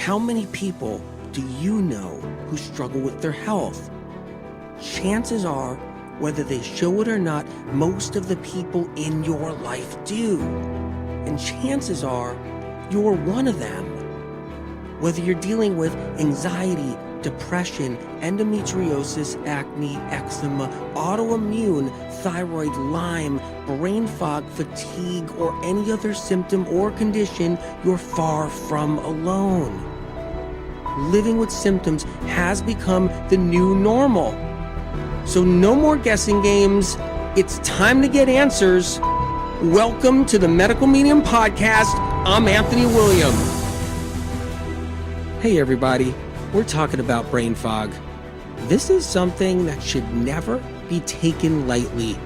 How many people do you know who struggle with their health? Chances are, whether they show it or not, most of the people in your life do. And chances are, you're one of them. Whether you're dealing with anxiety, depression, endometriosis, acne, eczema, autoimmune, thyroid, Lyme, brain fog, fatigue, or any other symptom or condition, you're far from alone. Living with symptoms has become the new normal. So no more guessing games. It's time to get answers. Welcome to the Medical Medium Podcast. I'm Anthony William. Hey everybody, we're talking about brain fog. This is something that should never be taken lightly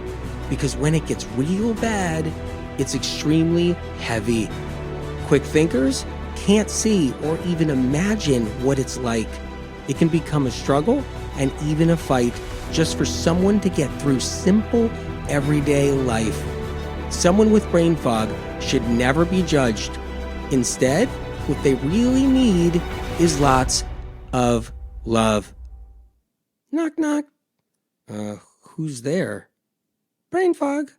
because when it gets real bad, it's extremely heavy. Quick thinkers can't see or even imagine what it's like. It can become a struggle and even a fight just for someone to get through simple, everyday life. Someone with brain fog should never be judged. Instead, what they really need is lots of love. Knock, knock. Who's there? Brain fog.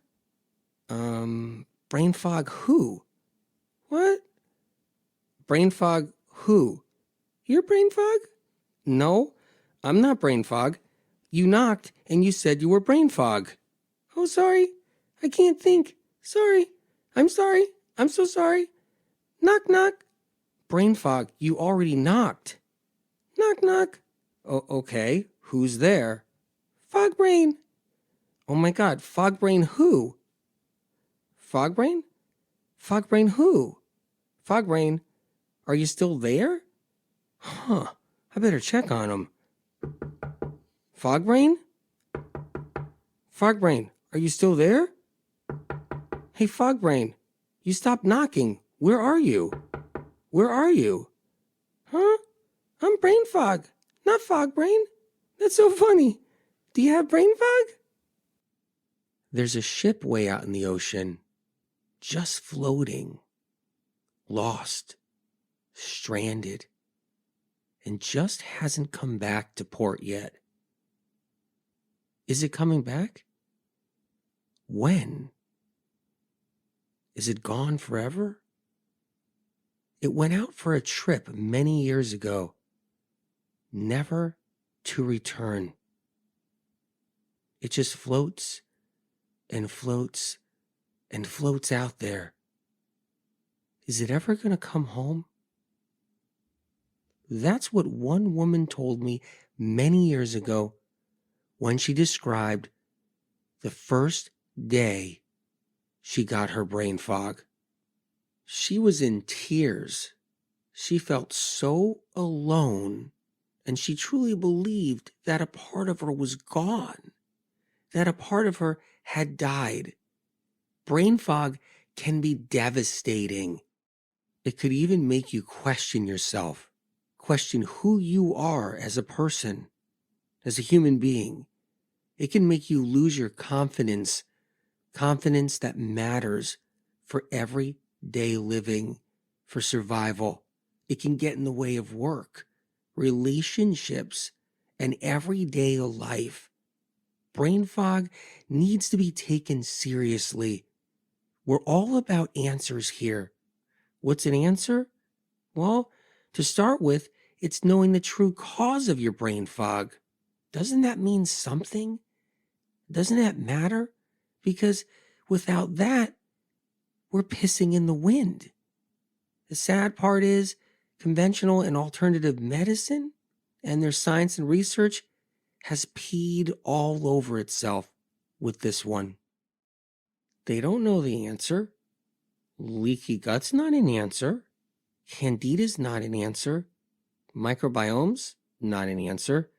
Brain fog who? What? Brain fog who? You're brain fog? No, I'm not brain fog. You knocked and you said you were brain fog. Oh, sorry. I can't think. Sorry. I'm sorry. I'm so sorry. Knock, knock. Brain fog, you already knocked. Knock, knock. Oh, okay. Who's there? Fog brain. Oh my God. Fog brain who? Fog brain? Fog brain who? Fog brain, are you still there? Huh. I better check on him. Fog brain? Fog brain, are you still there? Hey, Fog brain, you stopped knocking. Where are you? Where are you? Huh? I'm brain fog, not fog brain. That's so funny. Do you have brain fog? There's a ship way out in the ocean, just floating, lost, stranded, and just hasn't come back to port yet. Is it coming back? When? Is it gone forever? It went out for a trip many years ago, never to return. It just floats and floats and floats out there. Is it ever going to come home? That's what one woman told me many years ago when she described the first day she got her brain fog. She was in tears. She felt so alone, and she truly believed that a part of her was gone, that a part of her had died. Brain fog can be devastating. It could even make you question yourself, question who you are as a person, as a human being. It can make you lose your confidence that matters for everyday living, for survival. It can get in the way of work, relationships, and everyday life. Brain fog needs to be taken seriously. We're all about answers here. What's an answer? Well, to start with, it's knowing the true cause of your brain fog. Doesn't that mean something? Doesn't that matter? Because without that, we're pissing in the wind. The sad part is conventional and alternative medicine and their science and research has peed all over itself with this one. They don't know the answer. Leaky gut's not an answer. Candida's not an answer. Microbiome's not an answer.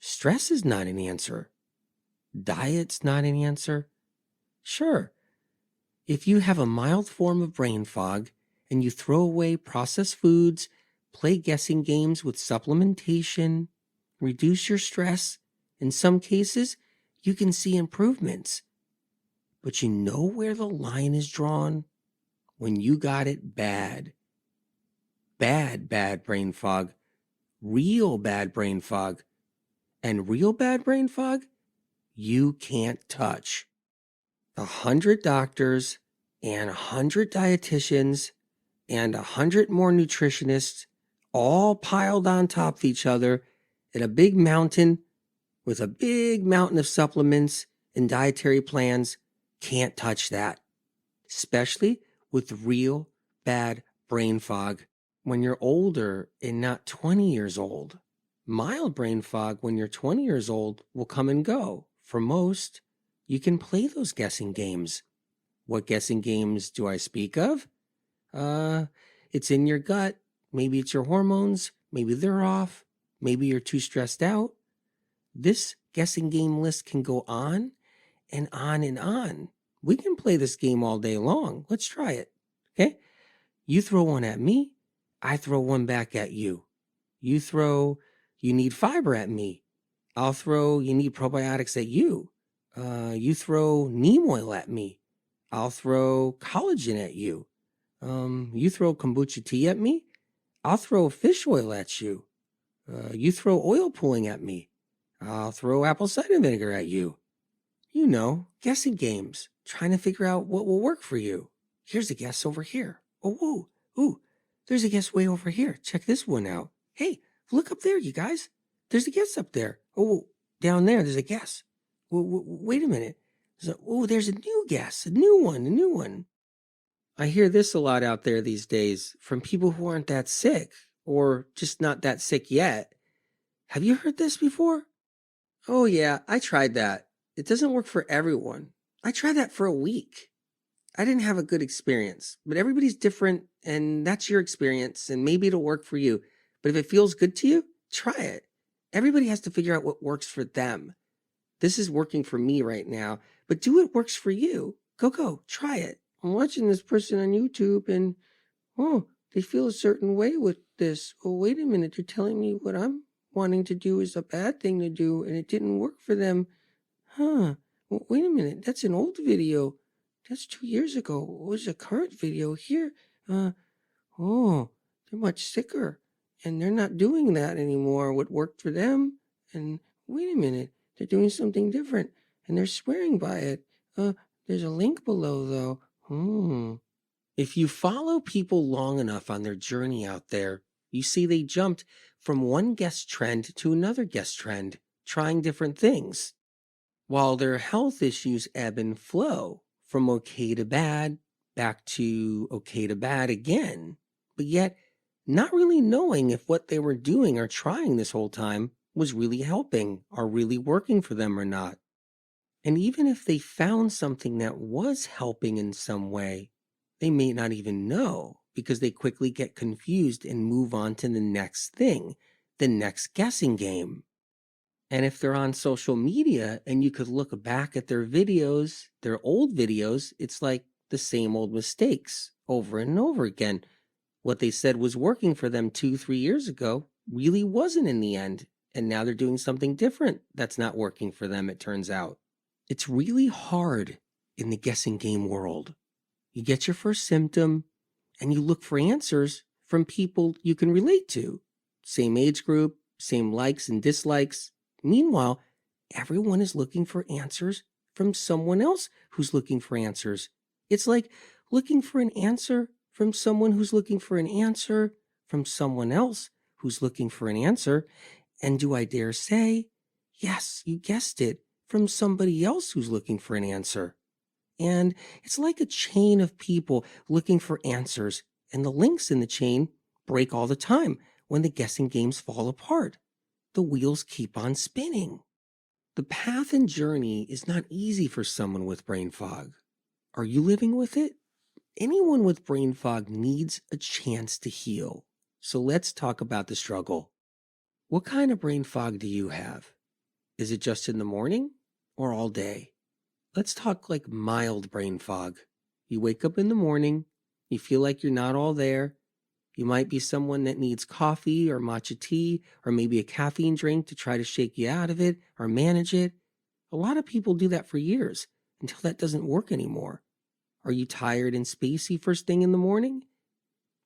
Stress is not an answer. Diet's not an answer. Sure, if you have a mild form of brain fog and you throw away processed foods, play guessing games with supplementation, reduce your stress, in some cases, you can see improvements. But you know where the line is drawn? When you got it bad. bad brain fog, real bad brain fog, and real bad brain fog you can't touch. 100 doctors and 100 dietitians and 100 more nutritionists all piled on top of each other in a big mountain with a big mountain of supplements and dietary plans can't touch that, especially with real bad brain fog when you're older and not 20 years old. Mild brain fog when you're 20 years old will come and go. For most, you can play those guessing games. What guessing games do I speak of? It's in your gut. Maybe it's your hormones. Maybe they're off. Maybe you're too stressed out. This guessing game list can go on and on and on. We can play this game all day long. Let's try it. Okay? You throw one at me. I throw one back at you. You throw, you need fiber at me. I'll throw, you need probiotics at you. You throw neem oil at me. I'll throw collagen at you. You throw kombucha tea at me. I'll throw fish oil at you. You throw oil pulling at me. I'll throw apple cider vinegar at you. You know, guessing games, trying to figure out what will work for you. Here's a guess over here. Oh, whoa, ooh, there's a guess way over here. Check this one out. Hey, look up there, you guys. There's a guess up there. Oh, down there, there's a guess. Wait a minute. There's a new guess, a new one. I hear this a lot out there these days from people who aren't that sick or just not that sick yet. Have you heard this before? Oh yeah, I tried that. It doesn't work for everyone. I tried that for a week. I didn't have a good experience, but everybody's different and that's your experience and maybe it'll work for you. But if it feels good to you, try it. Everybody has to figure out what works for them. This is working for me right now, but do what works for you. Go, try it. I'm watching this person on YouTube and, they feel a certain way with this. Oh, wait a minute, they're telling me what I'm wanting to do is a bad thing to do and it didn't work for them. Well, wait a minute, that's an old video. That's 2 years ago. What was a current video here? They're much sicker and they're not doing that anymore. What worked for them? And wait a minute, they're doing something different and they're swearing by it. There's a link below though. If you follow people long enough on their journey out there, you see they jumped from one guest trend to another guest trend, trying different things, while their health issues ebb and flow from okay to bad, back to okay to bad again, but yet not really knowing if what they were doing or trying this whole time was really helping or really working for them or not. And even if they found something that was helping in some way, they may not even know because they quickly get confused and move on to the next thing, the next guessing game. And if they're on social media and you could look back at their videos, their old videos, it's like the same old mistakes over and over again. What they said was working for them 2-3 years ago really wasn't in the end. And now they're doing something different that's not working for them, it turns out. It's really hard in the guessing game world. You get your first symptom and you look for answers from people you can relate to. Same age group, same likes and dislikes. Meanwhile, everyone is looking for answers from someone else who's looking for answers. It's like looking for an answer from someone who's looking for an answer from someone else who's looking for an answer. And do I dare say, yes, you guessed it, from somebody else who's looking for an answer. And it's like a chain of people looking for answers, and the links in the chain break all the time when the guessing games fall apart. The wheels keep on spinning. The path and journey is not easy for someone with brain fog. Are you living with it? Anyone with brain fog needs a chance to heal. So let's talk about the struggle. What kind of brain fog do you have? Is it just in the morning or all day? Let's talk like mild brain fog. You wake up in the morning, you feel like you're not all there. You might be someone that needs coffee or matcha tea or maybe a caffeine drink to try to shake you out of it or manage it. A lot of people do that for years until that doesn't work anymore. Are you tired and spacey first thing in the morning?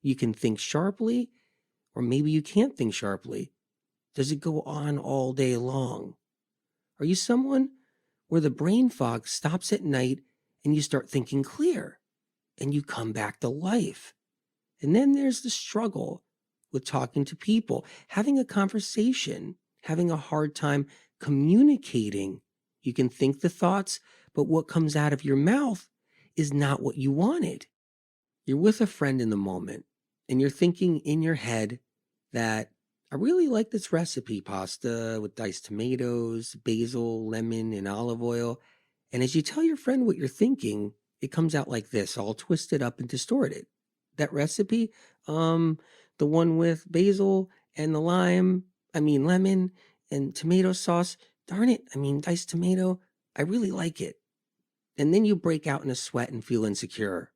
You can think sharply, Or maybe you can't think sharply. Does it go on all day long? Are you someone where the brain fog stops at night and you start thinking clear and you come back to life? And then there's the struggle with talking to people, having a conversation, having a hard time communicating. You can think the thoughts, but what comes out of your mouth is not what you wanted. You're with a friend in the moment and you're thinking in your head that I really like this recipe pasta with diced tomatoes, basil, lemon, and olive oil. And as you tell your friend what you're thinking, it comes out like this, all twisted up and distorted. That recipe, the one with basil and the lemon and tomato sauce, darn it, diced tomato, I really like it. And then you break out in a sweat and feel insecure.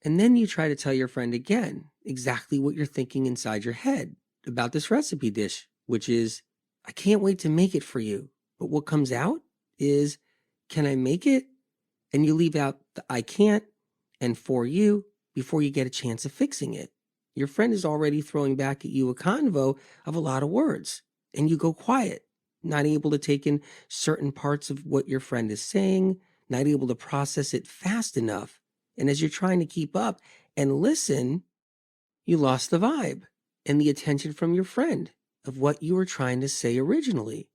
And then you try to tell your friend again exactly what you're thinking inside your head about this recipe dish, which is, I can't wait to make it for you. But what comes out is, can I make it? And you leave out the I can't and for you before you get a chance of fixing it. Your friend is already throwing back at you a convo of a lot of words, and you go quiet, not able to take in certain parts of what your friend is saying, not able to process it fast enough. And as you're trying to keep up and listen, you lost the vibe and the attention from your friend of what you were trying to say originally.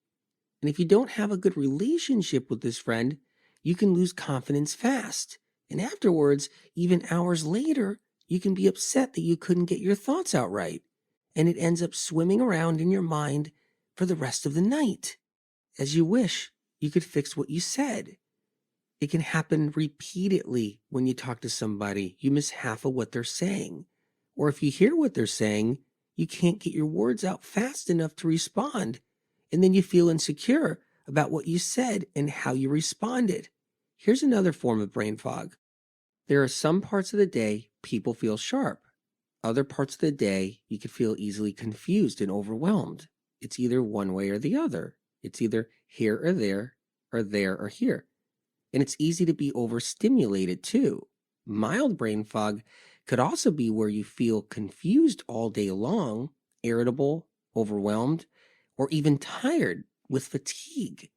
And if you don't have a good relationship with this friend, you can lose confidence fast. And afterwards, even hours later, you can be upset that you couldn't get your thoughts out right. And it ends up swimming around in your mind for the rest of the night, as you wish you could fix what you said. It can happen repeatedly when you talk to somebody. You miss half of what they're saying. Or if you hear what they're saying, you can't get your words out fast enough to respond. And then you feel insecure about what you said and how you responded. Here's another form of brain fog. There are some parts of the day people feel sharp. Other parts of the day you can feel easily confused and overwhelmed. It's either one way or the other. It's either here or there or here. And it's easy to be overstimulated too. Mild brain fog could also be where you feel confused all day long, irritable, overwhelmed, or even tired with fatigue.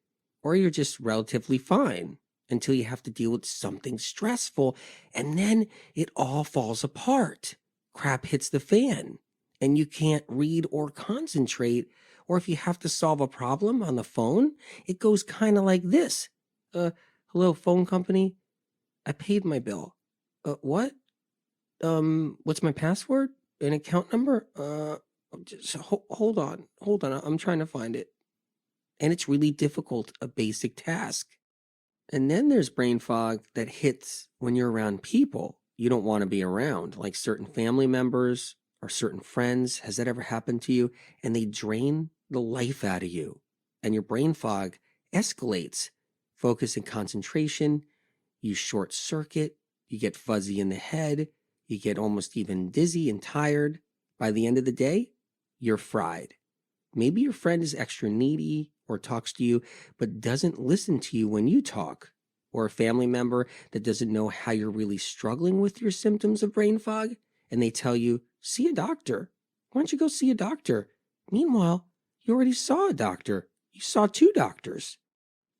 Or you're just relatively fine until you have to deal with something stressful, and then it all falls apart. Crap hits the fan, and you can't read or concentrate. Or if you have to solve a problem on the phone, it goes kind of like this. Hello, phone company. I paid my bill. What? What's my password? An account number? Just hold on. Hold on. I'm trying to find it. And it's really difficult, a basic task. And then there's brain fog that hits when you're around people you don't want to be around, like certain family members or certain friends. Has that ever happened to you? And they drain the life out of you. And your brain fog escalates. Focus and concentration, you short circuit, you get fuzzy in the head, you get almost even dizzy and tired. By the end of the day, you're fried. Maybe your friend is extra needy or talks to you, but doesn't listen to you when you talk. Or a family member that doesn't know how you're really struggling with your symptoms of brain fog, and they tell you, see a doctor. Why don't you go see a doctor? Meanwhile, you already saw a doctor. You saw 2 doctors.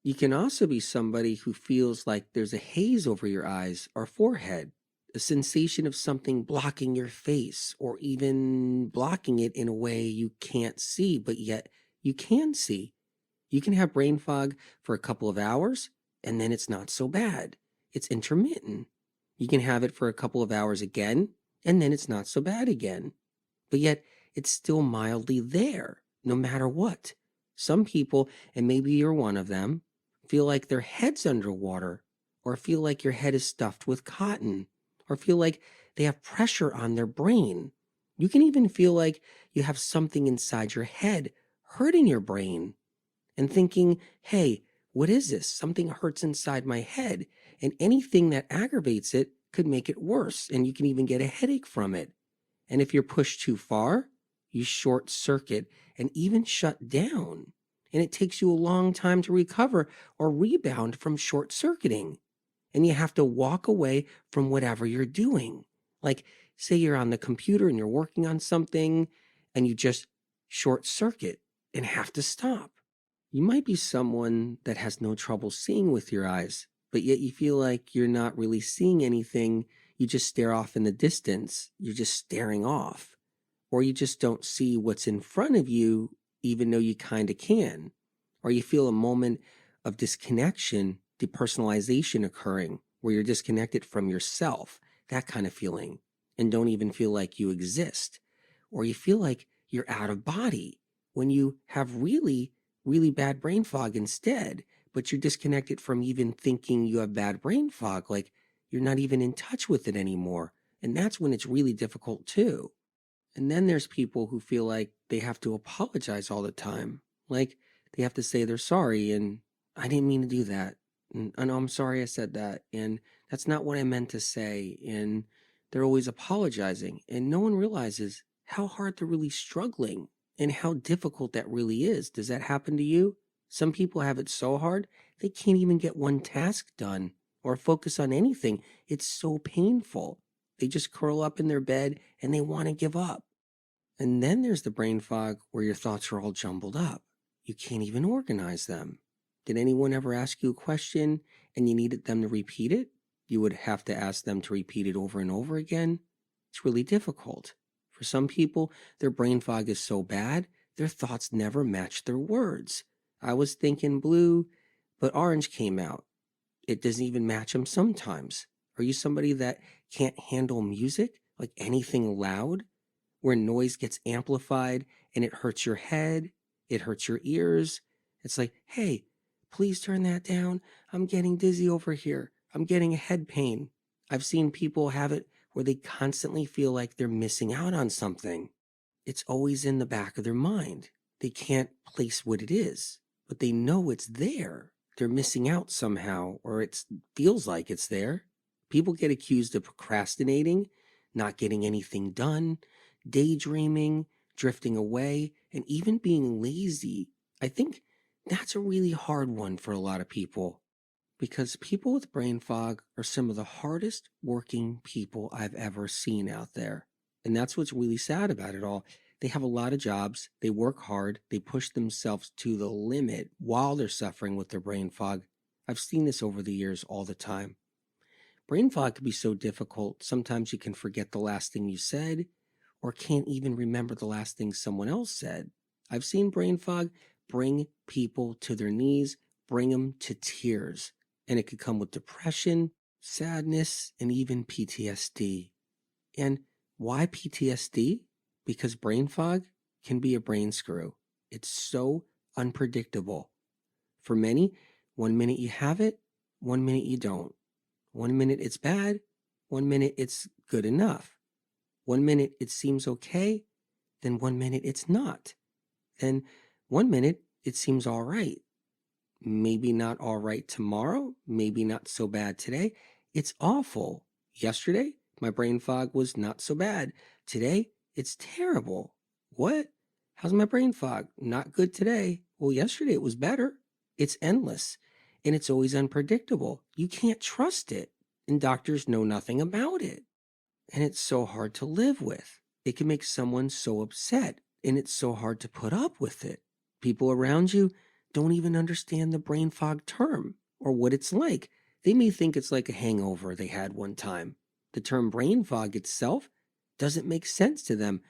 You can also be somebody who feels like there's a haze over your eyes or forehead, a sensation of something blocking your face, or even blocking it in a way you can't see, but yet you can see. You can have brain fog for a couple of hours, and then it's not so bad. It's intermittent. You can have it for a couple of hours again, and then it's not so bad again. But yet it's still mildly there, no matter what. Some people, and maybe you're one of them, feel like their head's underwater, or feel like your head is stuffed with cotton, or feel like they have pressure on their brain. You can even feel like you have something inside your head hurting your brain and thinking, hey, what is this? Something hurts inside my head, and anything that aggravates it could make it worse, and you can even get a headache from it. And if you're pushed too far, you short circuit and even shut down. And it takes you a long time to recover or rebound from short circuiting. And you have to walk away from whatever you're doing. Like, say you're on the computer and you're working on something, and you just short circuit and have to stop. You might be someone that has no trouble seeing with your eyes, but yet you feel like you're not really seeing anything. You just stare off in the distance. You're just staring off. Or you just don't see what's in front of you, even though you kind of can. Or you feel a moment of disconnection, depersonalization occurring, where you're disconnected from yourself, that kind of feeling, and don't even feel like you exist. Or you feel like you're out of body when you have really, really bad brain fog instead, but you're disconnected from even thinking you have bad brain fog, like you're not even in touch with it anymore. And that's when it's really difficult too. And then there's people who feel like they have to apologize all the time. Like they have to say they're sorry and I didn't mean to do that. And I know I'm sorry I said that. And that's not what I meant to say. And they're always apologizing. And no one realizes how hard they're really struggling and how difficult that really is. Does that happen to you? Some people have it so hard they can't even get one task done or focus on anything. It's so painful. They just curl up in their bed and they want to give up. And then there's the brain fog where your thoughts are all jumbled up. You can't even organize them. Did anyone ever ask you a question and you needed them to repeat it? You would have to ask them to repeat it over and over again. It's really difficult. For some people, their brain fog is so bad, their thoughts never match their words. I was thinking blue, but orange came out. It doesn't even match them sometimes. Are you somebody that can't handle music, like anything loud? Where noise gets amplified and it hurts your head, it hurts your ears. It's like, hey, please turn that down. I'm getting dizzy over here. I'm getting a head pain. I've seen people have it where they constantly feel like they're missing out on something. It's always in the back of their mind. They can't place what it is, but they know it's there. They're missing out somehow, or it feels like it's there. People get accused of procrastinating, not getting anything done, daydreaming, drifting away, and even being lazy. I think that's a really hard one for a lot of people because people with brain fog are some of the hardest working people I've ever seen out there. And that's what's really sad about it all. They have a lot of jobs, they work hard, they push themselves to the limit while they're suffering with their brain fog. I've seen this over the years all the time. Brain fog can be so difficult, sometimes you can forget the last thing you said or can't even remember the last thing someone else said. I've seen brain fog bring people to their knees, bring them to tears, and it could come with depression, sadness, and even PTSD. And why PTSD? Because brain fog can be a brain screw. It's so unpredictable. For many, 1 minute you have it, 1 minute you don't. 1 minute it's bad, 1 minute it's good enough. 1 minute it seems okay, then 1 minute it's not. Then 1 minute it seems all right. Maybe not all right tomorrow, maybe not so bad today. It's awful. Yesterday, my brain fog was not so bad. Today, it's terrible. What? How's my brain fog? Not good today. Well, yesterday it was better. It's endless and it's always unpredictable. You can't trust it, and doctors know nothing about it. And it's so hard to live with. It can make someone so upset, and it's so hard to put up with it. People around you don't even understand the brain fog term or what it's like. They may think it's like a hangover they had one time. The term brain fog itself doesn't make sense to them.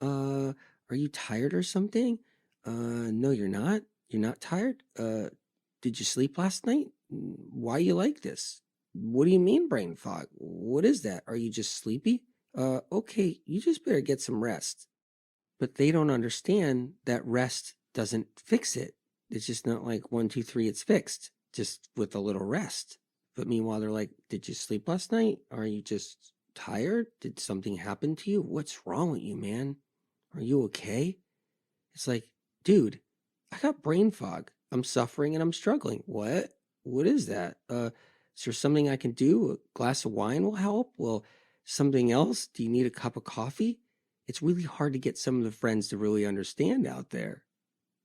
Are you tired or something? No, you're not. You're not tired? Did you sleep last night? Why you like this? What do you mean brain fog? What is that? Are you just sleepy? Okay, you just better get some rest. But they don't understand that rest doesn't fix it. It's just not like 1, 2, 3, it's fixed, just with a little rest. But meanwhile, they're like, did you sleep last night? Are you just tired? Did something happen to you? What's wrong with you, man? Are you okay? It's like, dude, I got brain fog. I'm suffering and I'm struggling. What? What is that? Is there something I can do? A glass of wine will help? Well, something else? Do you need a cup of coffee? It's really hard to get some of the friends to really understand out there.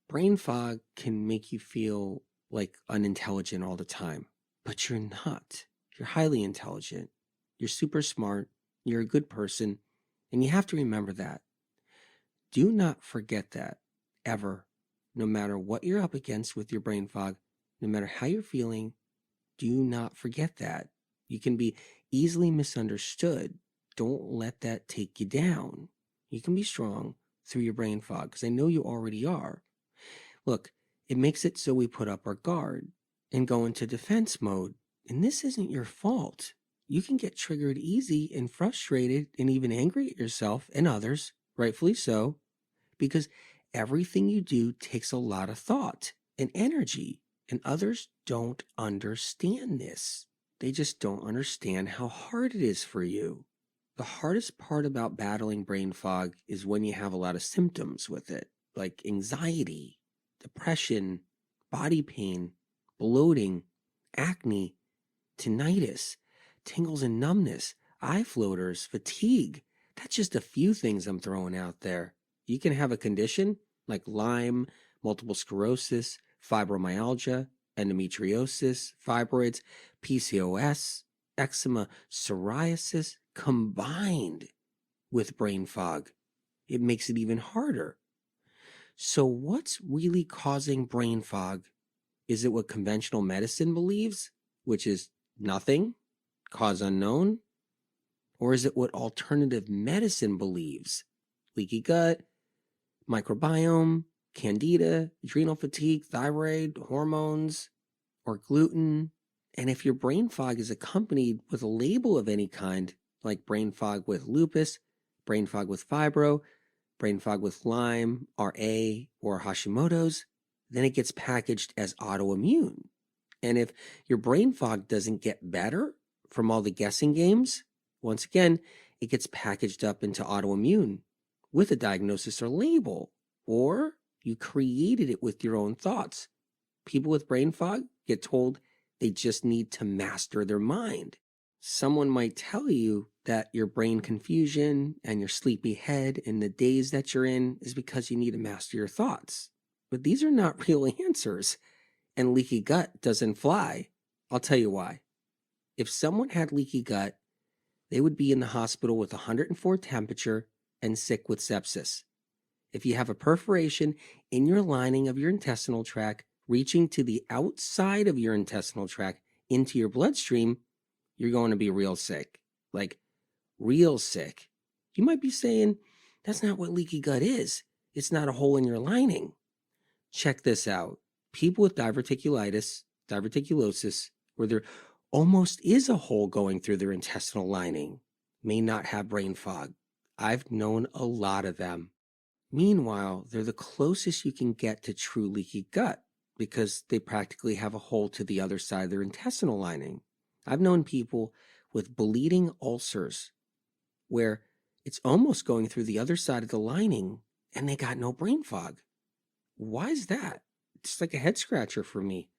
Brain fog can make you feel like unintelligent all the time, but you're not. You're highly intelligent. You're super smart. You're a good person. And you have to remember that. Do not forget that, ever. No matter what you're up against with your brain fog, no matter how you're feeling, do not forget that. You can be easily misunderstood. Don't let that take you down. You can be strong through your brain fog, because I know you already are. Look, it makes it so we put up our guard and go into defense mode. And this isn't your fault. You can get triggered easy and frustrated and even angry at yourself and others, rightfully so, because everything you do takes a lot of thought and energy, and others don't understand this. They just don't understand how hard it is for you. The hardest part about battling brain fog is when you have a lot of symptoms with it, like anxiety, depression, body pain, bloating, acne, tinnitus, tingles and numbness, eye floaters, fatigue. That's just a few things I'm throwing out there. You can have a condition like Lyme, multiple sclerosis, fibromyalgia, endometriosis, fibroids, PCOS, eczema, psoriasis combined with brain fog. It makes it even harder. So what's really causing brain fog? Is it what conventional medicine believes, which is nothing, cause unknown? Or is it what alternative medicine believes? Leaky gut, microbiome, candida, adrenal fatigue, thyroid, hormones, or gluten? And if your brain fog is accompanied with a label of any kind, like brain fog with lupus, brain fog with fibro, brain fog with Lyme, RA, or Hashimoto's, then it gets packaged as autoimmune. And if your brain fog doesn't get better from all the guessing games, once again, it gets packaged up into autoimmune with a diagnosis or label, or you created it with your own thoughts. People with brain fog get told they just need to master their mind. Someone might tell you that your brain confusion and your sleepy head and the days that you're in is because you need to master your thoughts. But these are not real answers. And leaky gut doesn't fly. I'll tell you why. If someone had leaky gut, they would be in the hospital with 104 temperature and sick with sepsis. If you have a perforation in your lining of your intestinal tract reaching to the outside of your intestinal tract into your bloodstream, you're going to be real sick. Like, real sick. You might be saying, that's not what leaky gut is. It's not a hole in your lining. Check this out. People with diverticulitis, diverticulosis, where there almost is a hole going through their intestinal lining, may not have brain fog. I've known a lot of them. Meanwhile, they're the closest you can get to true leaky gut because they practically have a hole to the other side of their intestinal lining. I've known people with bleeding ulcers where it's almost going through the other side of the lining and they got no brain fog. Why is that? It's like a head scratcher for me.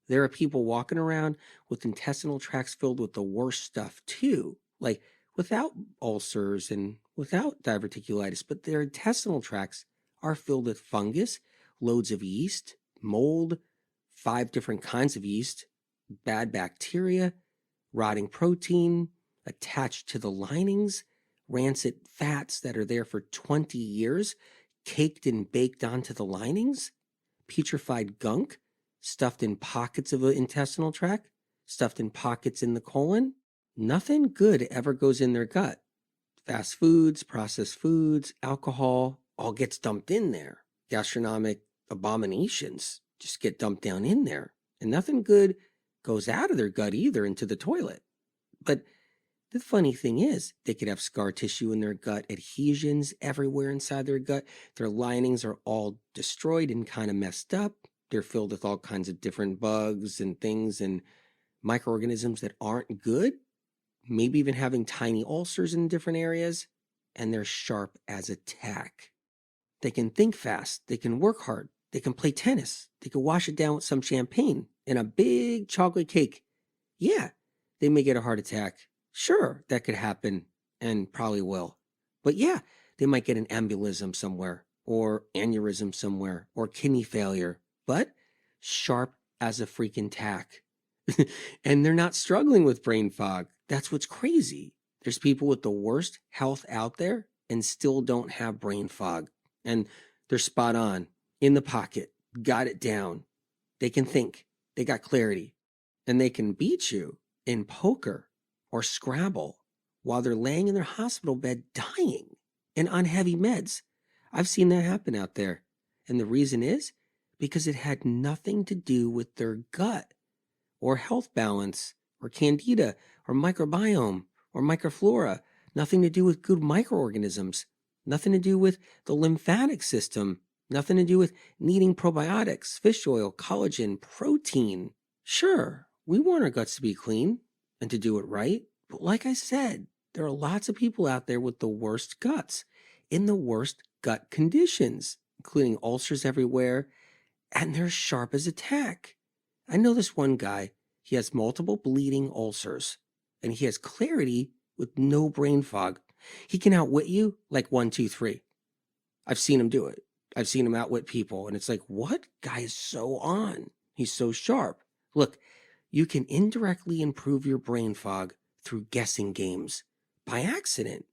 There are people walking around with intestinal tracts filled with the worst stuff too, like without ulcers and without diverticulitis, but their intestinal tracts are filled with fungus, loads of yeast, mold, 5 different kinds of yeast, bad bacteria, rotting protein attached to the linings, rancid fats that are there for 20 years, caked and baked onto the linings, putrefied gunk stuffed in pockets of the intestinal tract, stuffed in pockets in the colon. Nothing good ever goes in their gut. Fast foods, processed foods, alcohol, all gets dumped in there. Gastronomic abominations just get dumped down in there. And nothing good goes out of their gut either into the toilet. But the funny thing is, they could have scar tissue in their gut, adhesions everywhere inside their gut. Their linings are all destroyed and kind of messed up. They're filled with all kinds of different bugs and things and microorganisms that aren't good. Maybe even having tiny ulcers in different areas. And they're sharp as a tack. They can think fast. They can work hard. They can play tennis. They can wash it down with some champagne and a big chocolate cake. Yeah, they may get a heart attack. Sure, that could happen and probably will. But yeah, they might get an embolism somewhere or aneurysm somewhere or kidney failure, but sharp as a freaking tack. And they're not struggling with brain fog. That's what's crazy. There's people with the worst health out there and still don't have brain fog. and they're spot on, in the pocket, got it down. They can think, they got clarity, and they can beat you in poker or Scrabble while they're laying in their hospital bed dying and on heavy meds. I've seen that happen out there. And the reason is because it had nothing to do with their gut or health balance or candida or microbiome or microflora, nothing to do with good microorganisms, nothing to do with the lymphatic system, nothing to do with needing probiotics, fish oil, collagen, protein. Sure, we want our guts to be clean and to do it right, but like I said, there are lots of people out there with the worst guts, in the worst gut conditions, including ulcers everywhere, and they're sharp as a tack. I know this one guy, he has multiple bleeding ulcers, and he has clarity with no brain fog. He can outwit you like 1, 2, 3. I've seen him do it. I've seen him outwit people, and it's like, what? Guy is so on. He's so sharp. Look, you can indirectly improve your brain fog through guessing games by accident.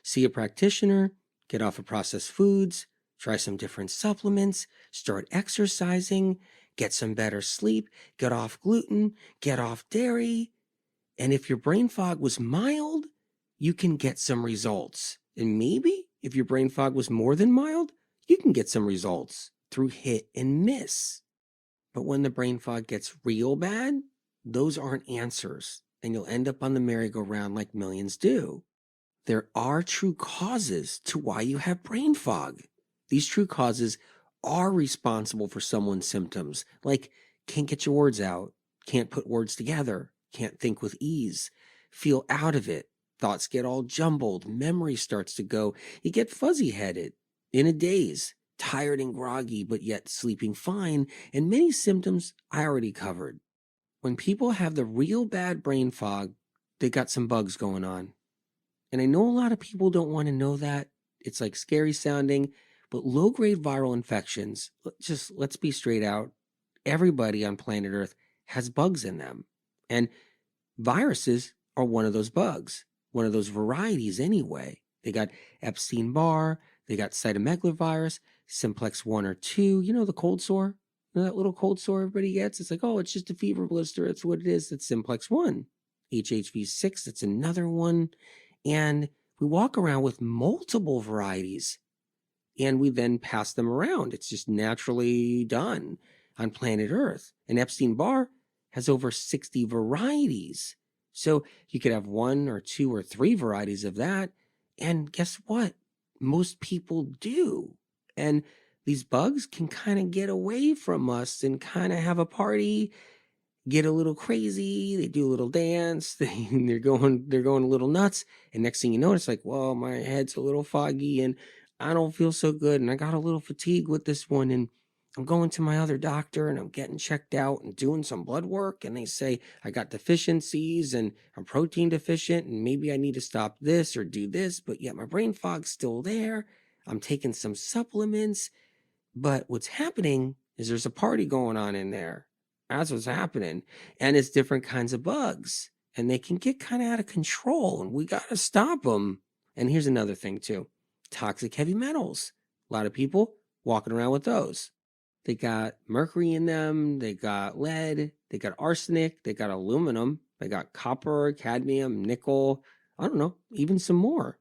See a practitioner, get off of processed foods, try some different supplements, start exercising, get some better sleep, get off gluten, get off dairy. And if your brain fog was mild, you can get some results. And maybe if your brain fog was more than mild, you can get some results through hit and miss. But when the brain fog gets real bad, those aren't answers, and you'll end up on the merry-go-round like millions do. There are true causes to why you have brain fog. These true causes are responsible for someone's symptoms, like can't get your words out, can't put words together, can't think with ease, feel out of it, thoughts get all jumbled, memory starts to go, you get fuzzy-headed, in a daze, tired and groggy, but yet sleeping fine, and many symptoms I already covered. When people have the real bad brain fog, they got some bugs going on. And I know a lot of people don't want to know that. It's like scary sounding, but low-grade viral infections, let's be straight out. Everybody on planet Earth has bugs in them. And viruses are one of those bugs, one of those varieties anyway. They got Epstein-Barr, they got cytomegalovirus, simplex 1 or 2, the cold sore, that little cold sore everybody gets. It's like, oh, it's just a fever blister. That's what it is. That's simplex 1. HHV6, that's another one. And we walk around with multiple varieties and we then pass them around. It's just naturally done on planet Earth. And Epstein-Barr has over 60 varieties. So you could have 1 or 2 or 3 varieties of that. And guess what? Most people do. And these bugs can kind of get away from us and kind of have a party, get a little crazy, they do a little dance, they're going a little nuts, and next thing you know, it's like, well, my head's a little foggy and I don't feel so good, and I got a little fatigue with this one, and I'm going to my other doctor and I'm getting checked out and doing some blood work, and they say I got deficiencies and I'm protein deficient and maybe I need to stop this or do this, but yet my brain fog's still there. I'm taking some supplements, but what's happening is there's a party going on in there. That's what's happening. And it's different kinds of bugs. And they can get kind of out of control. And we got to stop them. And here's another thing, too. Toxic heavy metals. A lot of people walking around with those. They got mercury in them. They got lead. They got arsenic. They got aluminum. They got copper, cadmium, nickel. I don't know, even some more.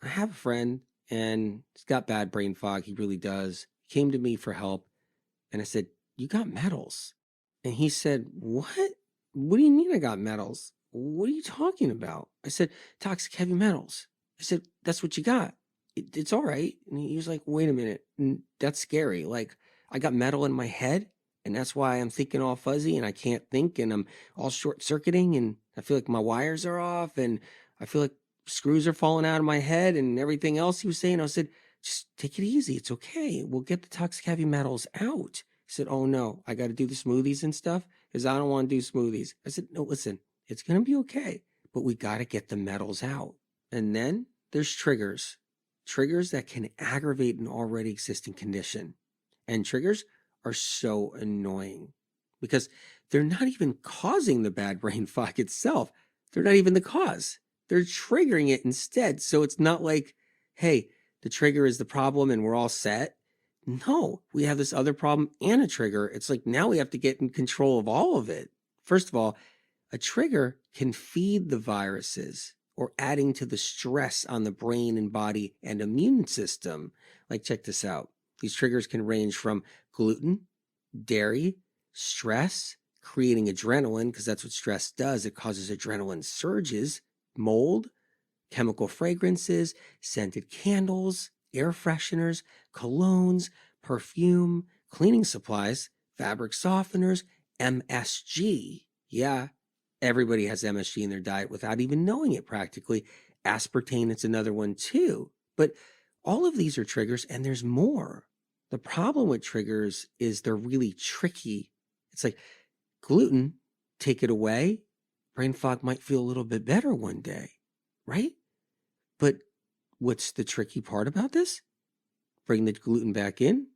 I have a friend, and he's got bad brain fog. He really does. He came to me for help. And I said, you got metals. And he said, what? What do you mean I got metals? What are you talking about? I said, toxic heavy metals. I said, that's what you got. It's all right. And he was like, wait a minute. That's scary. Like, I got metal in my head, and that's why I'm thinking all fuzzy, and I can't think, and I'm all short-circuiting, and I feel like my wires are off, and I feel like screws are falling out of my head, and everything else he was saying. I said, just take it easy. It's okay. We'll get the toxic heavy metals out. He said, oh no, I got to do the smoothies and stuff because I don't want to do smoothies. I said, no, listen, it's going to be okay, but we got to get the metals out. And then there's triggers that can aggravate an already existing condition. And triggers are so annoying because they're not even causing the bad brain fog itself. They're not even the cause. They're triggering it instead. So it's not like, hey, the trigger is the problem and we're all set. No, we have this other problem and a trigger. It's like now we have to get in control of all of it. First of all, a trigger can feed the viruses or adding to the stress on the brain and body and immune system. Like, check this out. These triggers can range from gluten, dairy, stress, creating adrenaline, because that's what stress does. It causes adrenaline surges, mold, chemical fragrances, scented candles, air fresheners, colognes, perfume, cleaning supplies, fabric softeners, MSG. Yeah, everybody has MSG in their diet without even knowing it practically. Aspartame, it's another one too. But all of these are triggers, and there's more. The problem with triggers is they're really tricky. It's like gluten, take it away, brain fog might feel a little bit better one day, right? But what's the tricky part about this? Bring the gluten back in,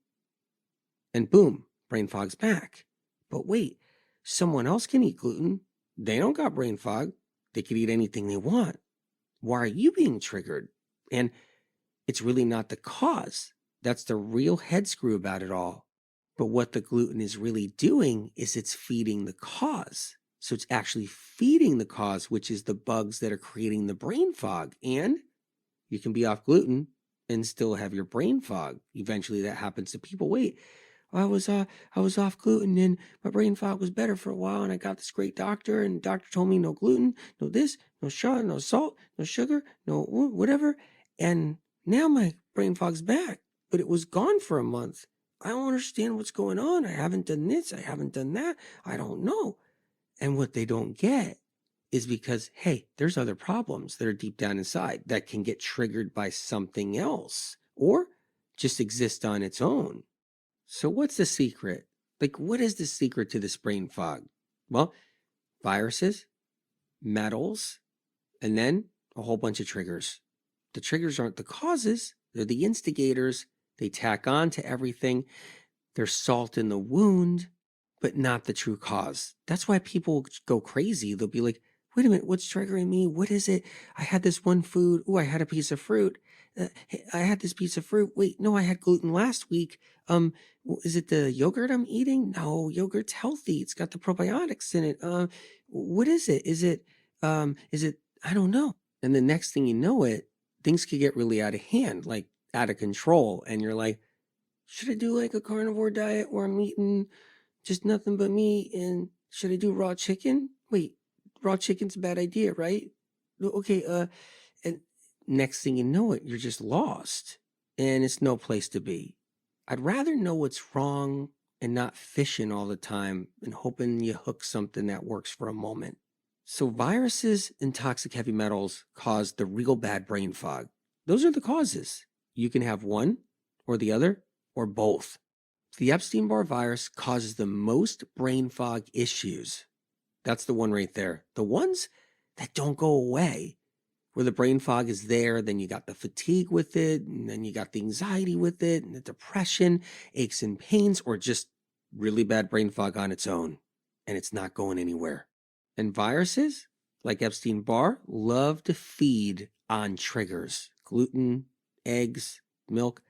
and boom, brain fog's back. But wait, someone else can eat gluten. They don't got brain fog. They could eat anything they want. Why are you being triggered? And it's really not the cause. That's the real head screw about it all. But what the gluten is really doing is it's feeding the cause. So it's actually feeding the cause, which is the bugs that are creating the brain fog. And you can be off gluten and still have your brain fog. Eventually that happens to people. Wait, I was off gluten and my brain fog was better for a while, and I got this great doctor, and the doctor told me no gluten, no this, no sugar, no salt, no sugar, no whatever. And now my brain fog's back, but it was gone for a month. I don't understand what's going on. I haven't done this. I haven't done that. I don't know. And what they don't get is because, hey, there's other problems that are deep down inside that can get triggered by something else or just exist on its own. So what's the secret? Like, what is the secret to this brain fog? Well, viruses, metals, and then a whole bunch of triggers. The triggers aren't the causes. They're the instigators. They tack on to everything. They're salt in the wound, but not the true cause. That's why people go crazy. They'll be like, wait a minute, what's triggering me? What is it? I had this one food. Oh, I had a piece of fruit. Hey, I had this piece of fruit. Wait, no, I had gluten last week. Is it the yogurt I'm eating? No, yogurt's healthy. It's got the probiotics in it. What is it? Is it, I don't know. And the next thing you know things could get really out of hand, like out of control. And you're like, should I do like a carnivore diet where I'm eating just nothing but meat? And should I do raw chicken? Wait, raw chicken's a bad idea, right? Okay, and next thing you know you're just lost, and it's no place to be. I'd rather know what's wrong and not fishing all the time and hoping you hook something that works for a moment. So viruses and toxic heavy metals cause the real bad brain fog. Those are the causes. You can have one or the other or both. The Epstein-Barr virus causes the most brain fog issues. That's the one right there. The ones that don't go away. Where the brain fog is there, then you got the fatigue with it, and then you got the anxiety with it, and the depression, aches and pains, or just really bad brain fog on its own, and it's not going anywhere. And viruses, like Epstein-Barr, love to feed on triggers. Gluten, eggs, milk,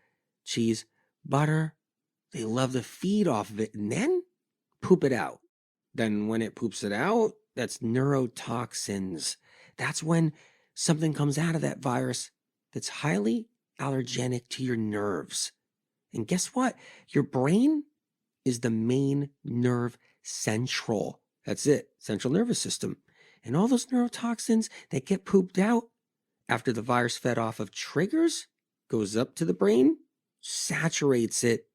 cheese, butter. They love to feed off of it and then poop it out. Then when it poops it out, that's neurotoxins. That's when something comes out of that virus that's highly allergenic to your nerves. And guess what? Your brain is the main nerve central. That's it, central nervous system. And all those neurotoxins that get pooped out after the virus fed off of triggers goes up to the brain, saturates it,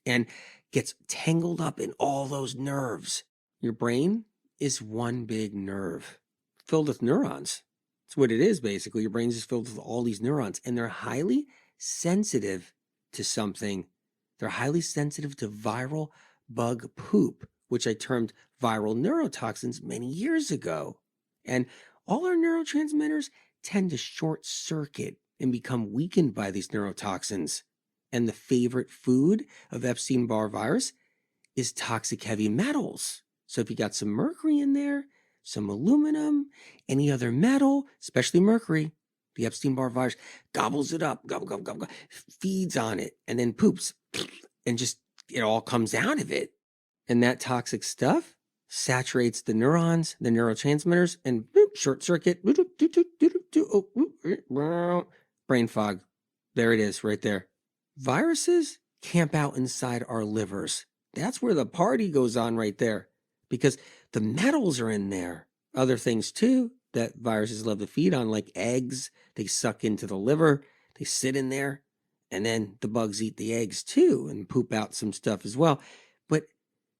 and gets tangled up in all those nerves. Your brain is one big nerve filled with neurons. That's what it is, basically. Your brain is filled with all these neurons, and they're highly sensitive to something. They're highly sensitive to viral bug poop, which I termed viral neurotoxins many years ago. And all our neurotransmitters tend to short circuit and become weakened by these neurotoxins. And the favorite food of Epstein-Barr virus is toxic heavy metals. So if you got some mercury in there, some aluminum, any other metal, especially mercury, The Epstein-Barr virus gobbles it up, gobble, gobble, gobble, gobble, feeds on it, and then poops, and just it all comes out of it. And that toxic stuff saturates the neurons, the neurotransmitters, and boop, short circuit, brain fog. There it is right there. Viruses camp out inside our livers. That's where the party goes on right there, because the metals are in there. Other things too that viruses love to feed on, like eggs, they suck into the liver, they sit in there, and then the bugs eat the eggs too and poop out some stuff as well. But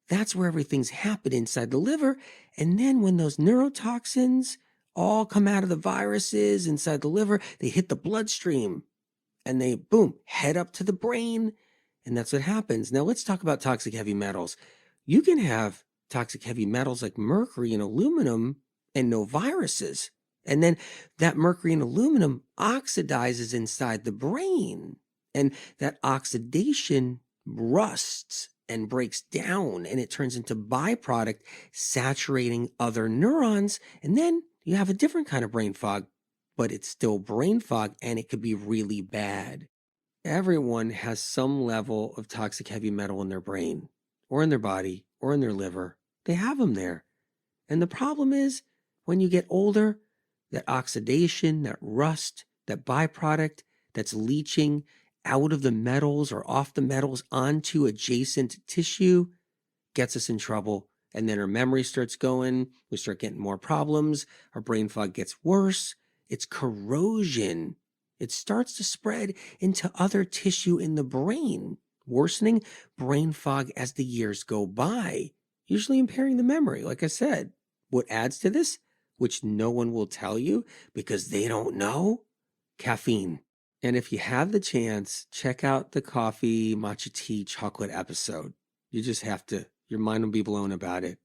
that's where everything's happening, inside the liver. And then when those neurotoxins all come out of the viruses inside the liver, they hit the bloodstream and they, boom, head up to the brain. And that's what happens. Now let's talk about toxic heavy metals. You can have toxic heavy metals like mercury and aluminum and no viruses. And then that mercury and aluminum oxidizes inside the brain. And that oxidation rusts and breaks down, and it turns into byproduct, saturating other neurons. And then you have a different kind of brain fog, but it's still brain fog, and it could be really bad. Everyone has some level of toxic heavy metal in their brain, or in their body, or in their liver. They have them there. And the problem is, when you get older, that oxidation, that rust, that byproduct that's leaching out of the metals or off the metals onto adjacent tissue gets us in trouble. And then our memory starts going. We start getting more problems. Our brain fog gets worse. It's corrosion. It starts to spread into other tissue in the brain, worsening brain fog as the years go by, usually impairing the memory. Like I said, what adds to this, which no one will tell you because they don't know? Caffeine. And if you have the chance, check out the coffee, matcha tea, chocolate episode. You just have to, your mind will be blown about it.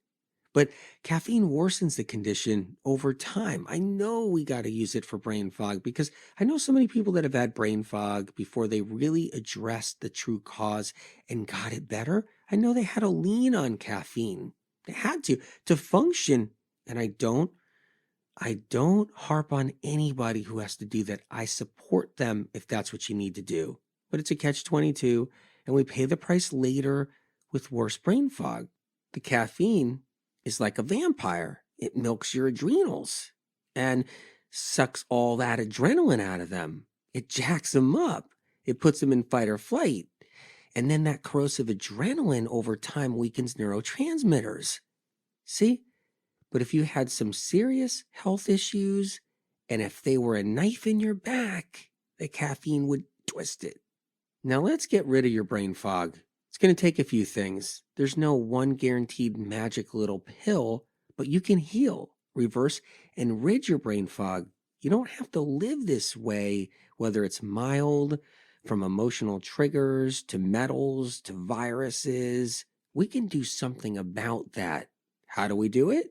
But caffeine worsens the condition over time. I know we got to use it for brain fog because I know so many people that have had brain fog before they really addressed the true cause and got it better. I know they had to lean on caffeine. They had to function. And I don't harp on anybody who has to do that. I support them if that's what you need to do. But it's a catch-22, and we pay the price later with worse brain fog. The caffeine is like a vampire. It milks your adrenals and sucks all that adrenaline out of them. It jacks them up. It puts them in fight or flight. And then that corrosive adrenaline over time weakens neurotransmitters. See? But if you had some serious health issues, and if they were a knife in your back, the caffeine would twist it. Now let's get rid of your brain fog. It's going to take a few things. There's no one guaranteed magic little pill, but you can heal, reverse, and rid your brain fog. You don't have to live this way, whether it's mild, from emotional triggers, to metals, to viruses. We can do something about that. How do we do it?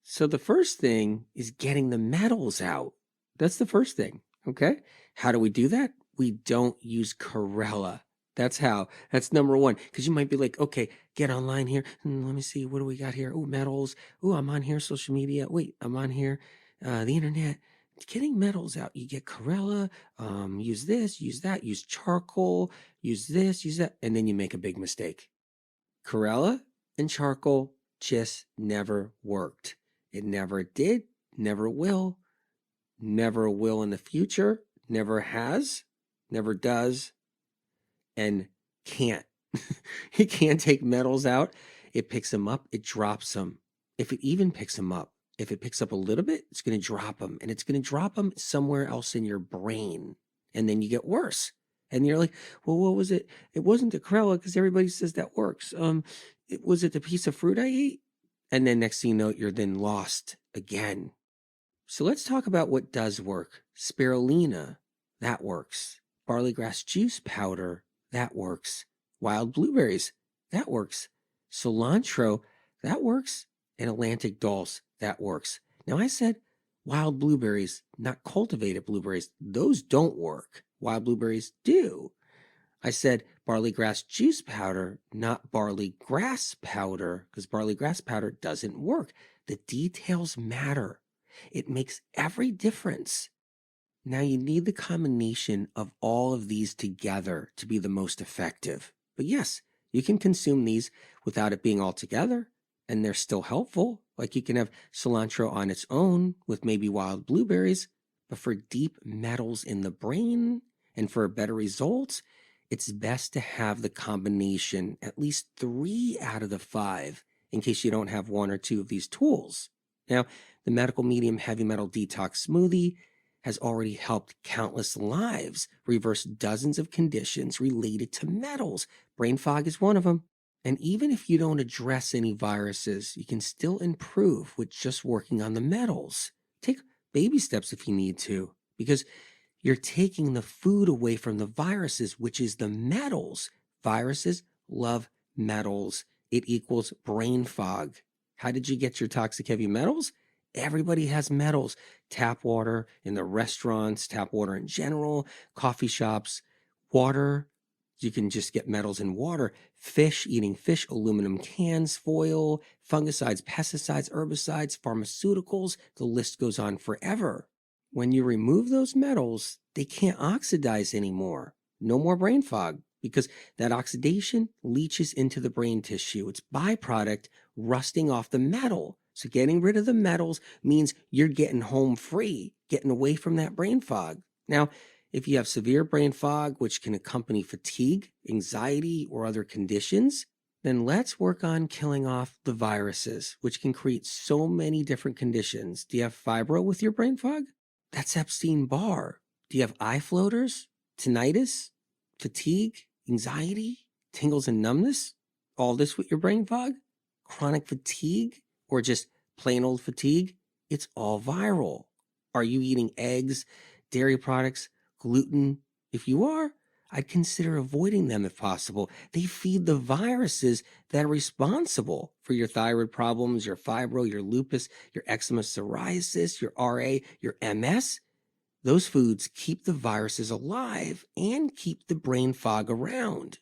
So the first thing is getting the metals out. That's the first thing, okay? How do we do that? We don't use chlorella. That's how. That's number one. Because you might be like, okay, get online here. Let me see. What do we got here? Oh, metals. Oh, I'm on here, social media. Wait, I'm on here, the internet. Getting metals out. You get chlorella, use this, use that, use charcoal, use this, use that. And then you make a big mistake. Chlorella and charcoal just never worked. It never did, never will in the future, never has, never does, and can't. It can't take metals out. It picks them up, it drops them. If it even picks them up, if it picks up a little bit, it's going to drop them, and it's going to drop them somewhere else in your brain. And then you get worse. And you're like, well, what was it? It wasn't the chlorella because everybody says that works. Was it the piece of fruit I ate? And then next thing you know, you're then lost again. So let's talk about what does work. Spirulina, that works. Barley grass juice powder, that works. Wild blueberries, that works. Cilantro, that works. And Atlantic dulse, that works. Now I said wild blueberries, not cultivated blueberries. Those don't work. Wild blueberries do. I said barley grass juice powder, not barley grass powder, because barley grass powder doesn't work. The details matter. It makes every difference. Now, you need the combination of all of these together to be the most effective. But yes, you can consume these without it being all together, and they're still helpful. Like you can have cilantro on its own with maybe wild blueberries, but for deep metals in the brain and for better results, it's best to have the combination, at least 3 out of the 5, in case you don't have 1 or 2 of these tools. Now, the medical medium heavy metal detox smoothie has already helped countless lives reverse dozens of conditions related to metals. Brain fog is one of them. And even if you don't address any viruses, you can still improve with just working on the metals. Take baby steps if you need to, because you're taking the food away from the viruses, which is the metals. Viruses love metals. It equals brain fog. How did you get your toxic heavy metals? Everybody has metals. Tap water in the restaurants, tap water in general, coffee shops, water. You can just get metals in water. Fish, eating fish, aluminum cans, foil, fungicides, pesticides, herbicides, pharmaceuticals. The list goes on forever. When you remove those metals, they can't oxidize anymore. No more brain fog, because that oxidation leaches into the brain tissue. It's byproduct rusting off the metal. So getting rid of the metals means you're getting home free, getting away from that brain fog. Now, if you have severe brain fog, which can accompany fatigue, anxiety, or other conditions, then let's work on killing off the viruses, which can create so many different conditions. Do you have fibro with your brain fog? That's Epstein-Barr. Do you have eye floaters, tinnitus, fatigue, anxiety, tingles and numbness? All this with your brain fog? Chronic fatigue? Or just plain old fatigue? It's all viral. Are you eating eggs, dairy products, gluten? If you are, I'd consider avoiding them if possible. They feed the viruses that are responsible for your thyroid problems, your fibro, your lupus, your eczema, psoriasis, your RA, your MS. Those foods keep the viruses alive and keep the brain fog around.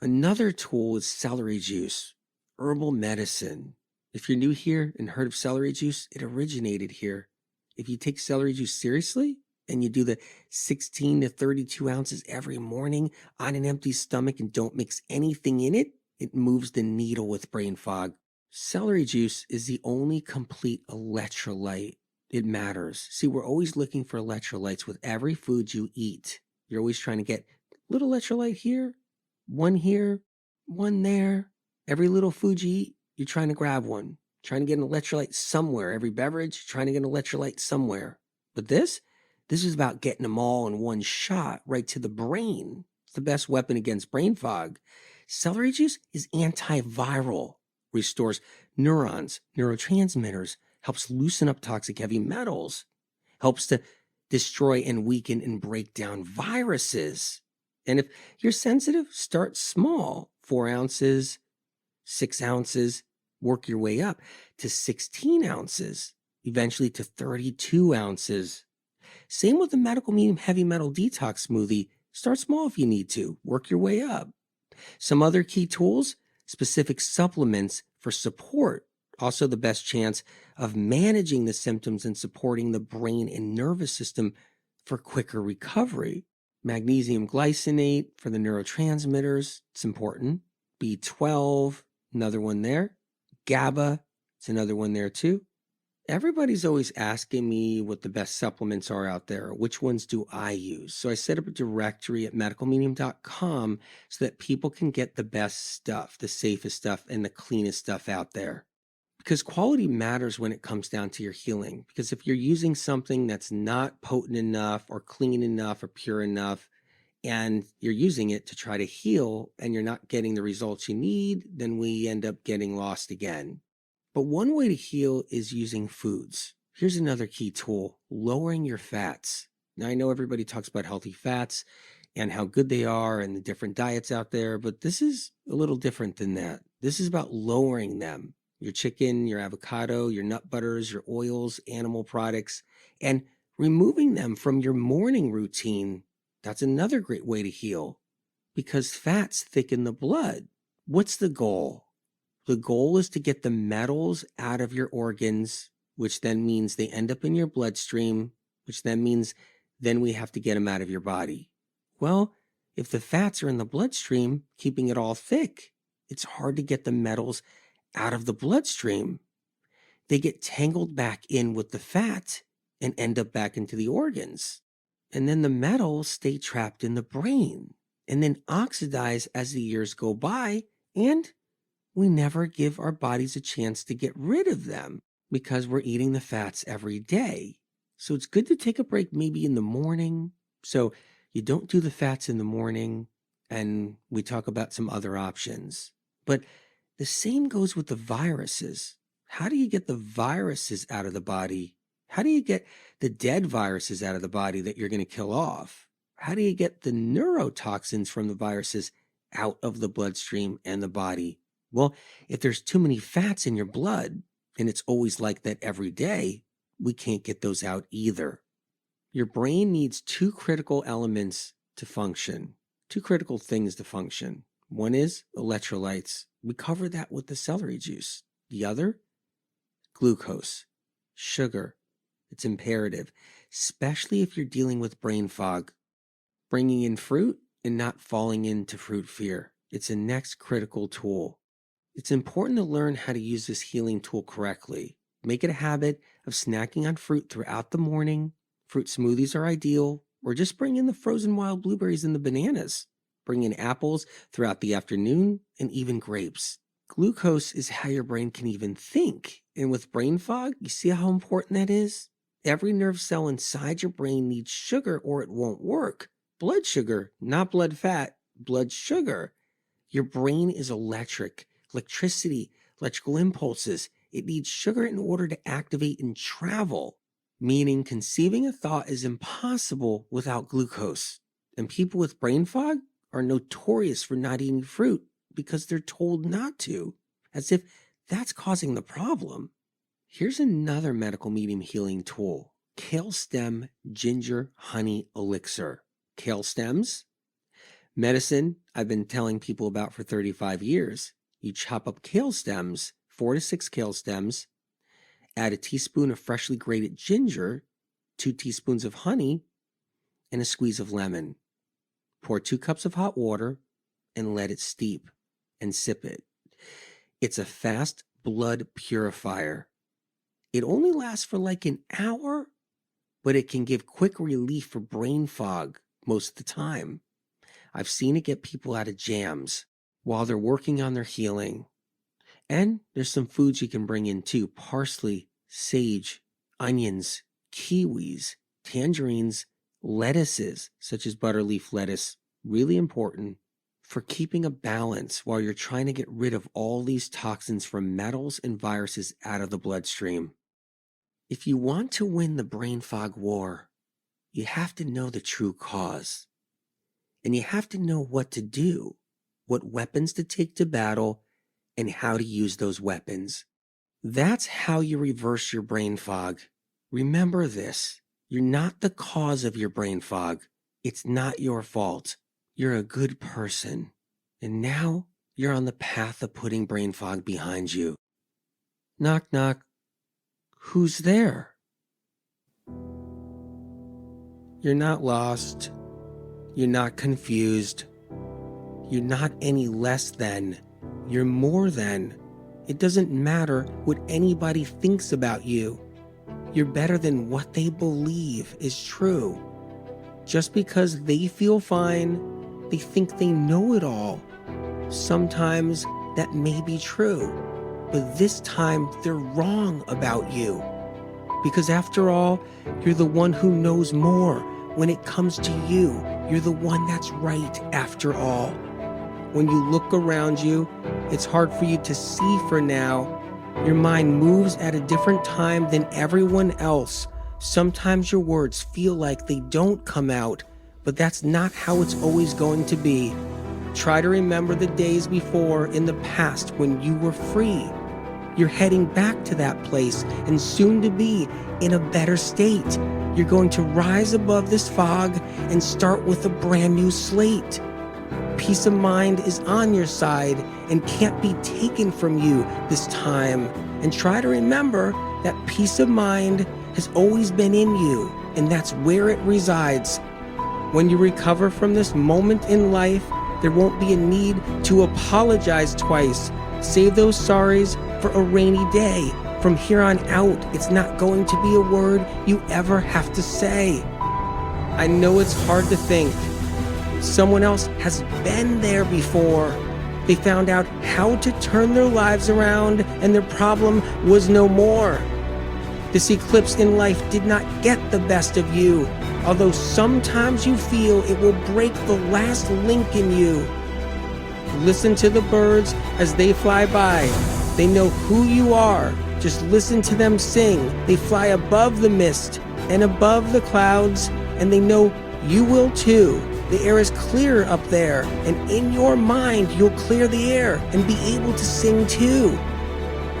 Another tool is celery juice, herbal medicine. If you're new here and heard of celery juice, it originated here. If you take celery juice seriously and you do the 16 to 32 ounces every morning on an empty stomach and don't mix anything in it, it moves the needle with brain fog. Celery juice is the only complete electrolyte. It matters. See, we're always looking for electrolytes with every food you eat. You're always trying to get little electrolyte here, one there. Every little food you eat, you're trying to grab one. Trying to get an electrolyte somewhere. Every beverage, trying to get an electrolyte somewhere. But this is about getting them all in one shot right to the brain. It's the best weapon against brain fog. Celery juice is antiviral, restores neurons, neurotransmitters, helps loosen up toxic heavy metals, helps to destroy and weaken and break down viruses. And if you're sensitive, start small, 4 ounces, 6 ounces, work your way up to 16 ounces, eventually to 32 ounces. Same with the medical medium heavy metal detox smoothie. Start small if you need to, work your way up. Some other key tools, specific supplements for support. Also the best chance of managing the symptoms and supporting the brain and nervous system for quicker recovery. Magnesium glycinate for the neurotransmitters, it's important. B12, another one there. GABA, it's another one there too. Everybody's always asking me what the best supplements are out there. Which ones do I use? So I set up a directory at medicalmedium.com so that people can get the best stuff, the safest stuff, and the cleanest stuff out there. Because quality matters when it comes down to your healing. Because if you're using something that's not potent enough or clean enough or pure enough, and you're using it to try to heal and you're not getting the results you need, then we end up getting lost again. But one way to heal is using foods. Here's another key tool, lowering your fats. Now, I know everybody talks about healthy fats and how good they are and the different diets out there, but this is a little different than that. This is about lowering them. Your chicken, your avocado, your nut butters, your oils, animal products, and removing them from your morning routine. That's another great way to heal because fats thicken the blood. What's the goal? The goal is to get the metals out of your organs, which then means they end up in your bloodstream, which then means then we have to get them out of your body. Well, if the fats are in the bloodstream, keeping it all thick, it's hard to get the metals out of the bloodstream. They get tangled back in with the fat and end up back into the organs. And then the metals stay trapped in the brain and then oxidize as the years go by, and we never give our bodies a chance to get rid of them because we're eating the fats every day. So it's good to take a break maybe in the morning. So you don't do the fats in the morning, and we talk about some other options. But the same goes with the viruses. How do you get the viruses out of the body? How do you get the dead viruses out of the body that you're going to kill off? How do you get the neurotoxins from the viruses out of the bloodstream and the body? Well, if there's too many fats in your blood, and it's always like that every day, we can't get those out either. Your brain needs two critical elements to function, two critical things to function. One is electrolytes. We cover that with the celery juice. The other, glucose, sugar. It's imperative, especially if you're dealing with brain fog. Bringing in fruit and not falling into fruit fear. It's a next critical tool. It's important to learn how to use this healing tool correctly. Make it a habit of snacking on fruit throughout the morning. Fruit smoothies are ideal, or just bring in the frozen wild blueberries and the bananas. Bring in apples throughout the afternoon and even grapes. Glucose is how your brain can even think. And with brain fog, you see how important that is? Every nerve cell inside your brain needs sugar or it won't work. Blood sugar, not blood fat, blood sugar. Your brain is electricity, electrical impulses. It needs sugar in order to activate and travel, meaning conceiving a thought is impossible without glucose. And people with brain fog are notorious for not eating fruit because they're told not to, as if that's causing the problem. Here's another medical medium healing tool, kale stem ginger honey elixir. Kale stems, medicine I've been telling people about for 35 years. You chop up kale stems, 4 to 6 kale stems, add a teaspoon of freshly grated ginger, 2 teaspoons of honey, and a squeeze of lemon. Pour 2 cups of hot water and let it steep and sip it. It's a fast blood purifier. It only lasts for like an hour, but it can give quick relief for brain fog most of the time. I've seen it get people out of jams while they're working on their healing. And there's some foods you can bring in too: parsley, sage, onions, kiwis, tangerines, lettuces, such as butterleaf lettuce, really important for keeping a balance while you're trying to get rid of all these toxins from metals and viruses out of the bloodstream. If you want to win the brain fog war, you have to know the true cause. And you have to know what to do, what weapons to take to battle, and how to use those weapons. That's how you reverse your brain fog. Remember this: you're not the cause of your brain fog. It's not your fault. You're a good person. And now you're on the path of putting brain fog behind you. Knock, knock. Who's there? You're not lost. You're not confused. You're not any less than. You're more than. It doesn't matter what anybody thinks about you. You're better than what they believe is true. Just because they feel fine, they think they know it all. Sometimes that may be true, but this time they're wrong about you. Because after all, you're the one who knows more. When it comes to you, you're the one that's right after all. When you look around you, it's hard for you to see for now. Your mind moves at a different time than everyone else. Sometimes your words feel like they don't come out, but that's not how it's always going to be. Try to remember the days before in the past when you were free. You're heading back to that place and soon to be in a better state. You're going to rise above this fog and start with a brand new slate. Peace of mind is on your side and can't be taken from you this time. And try to remember that peace of mind has always been in you. and that's where it resides. When you recover from this moment in life, there won't be a need to apologize twice. Save those sorries for a rainy day. From here on out, it's not going to be a word you ever have to say. I know it's hard to think. Someone else has been there before. They found out how to turn their lives around, and their problem was no more. This eclipse in life did not get the best of you, although sometimes you feel it will break the last link in you. Listen to the birds as they fly by. They know who you are. Just listen to them sing. They fly above the mist and above the clouds, and they know you will too. The air is clear up there, and in your mind you'll clear the air and be able to sing too.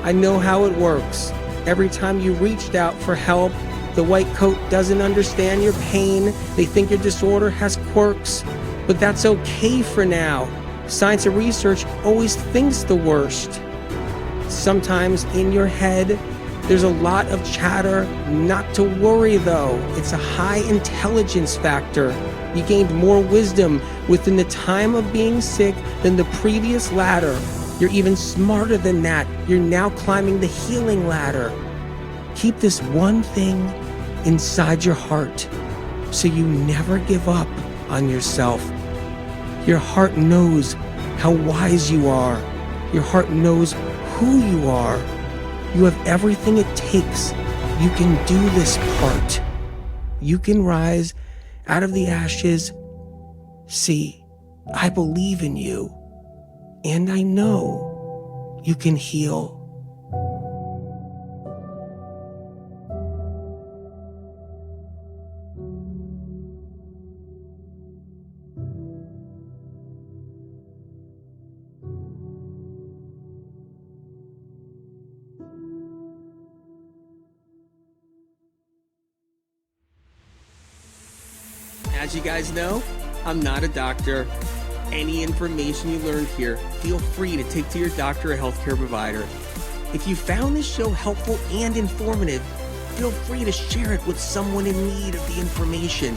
I know how it works. Every time you reached out for help, the white coat doesn't understand your pain. They think your disorder has quirks, but that's okay for now. Science and research always thinks the worst. Sometimes in your head, there's a lot of chatter. Not to worry though, it's a high intelligence factor. You gained more wisdom within the time of being sick than the previous ladder. You're even smarter than that. You're now climbing the healing ladder. Keep this one thing inside your heart so you never give up on yourself. Your heart knows how wise you are. Your heart knows who you are. You have everything it takes. You can do this part. You can rise out of the ashes. See, I believe in you, and I know you can heal. As you guys know, I'm not a doctor. Any information you learned here, feel free to take to your doctor or healthcare provider. If you found this show helpful and informative, feel free to share it with someone in need of the information.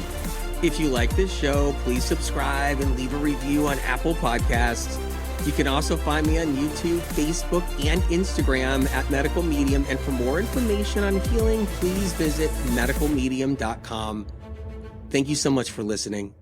If you like this show, please subscribe and leave a review on Apple Podcasts. You can also find me on YouTube, Facebook, and Instagram at Medical Medium. And for more information on healing, please visit medicalmedium.com. Thank you so much for listening.